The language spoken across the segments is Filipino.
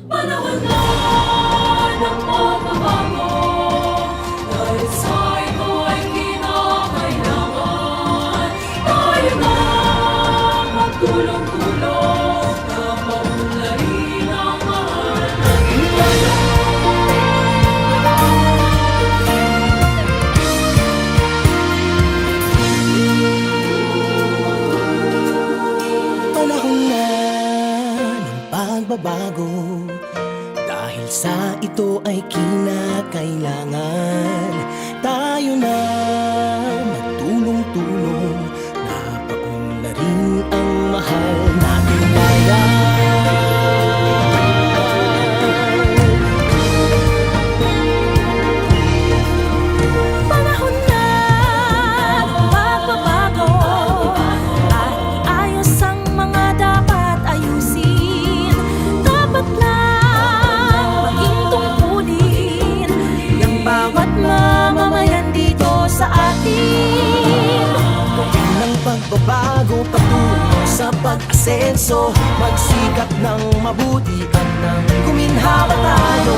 Panahon na ng pagbabago, dahil sa ito ay kinakailangan tayo na magtulong-tulong na maunlarin ang mahal natin ngayon. Panahon na ng pagbabago, dahil sa ito ay kinakailangan tayo na magtulong-tulong na paunlarin ang mahal natin ngayon. Panahon na ng pagbabago at iayos ang mga dapat ayusin. Dapat lang maging tungkulin ng bawat mamamayan dito sa atin. Gawin ng pagbabago patungo sa pag-asenso, magsikap ng mabuti at nang guminhawa tayo.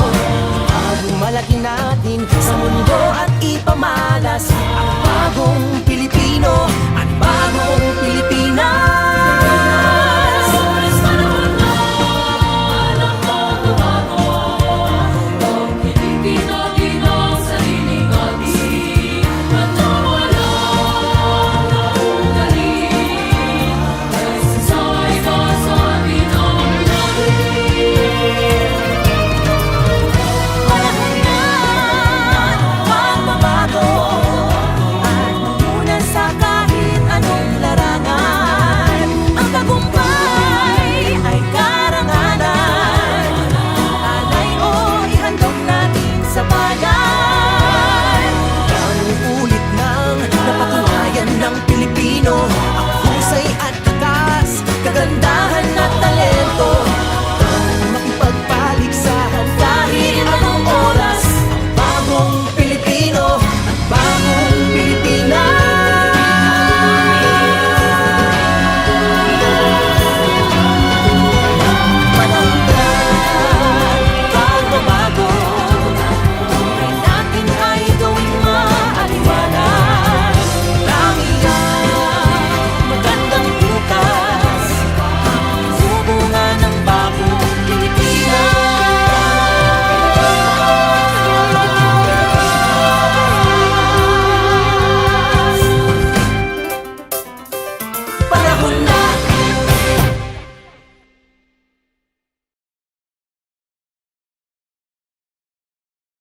Itagong malaki natin sa mundo at ipamalas ang bagong Pilipino.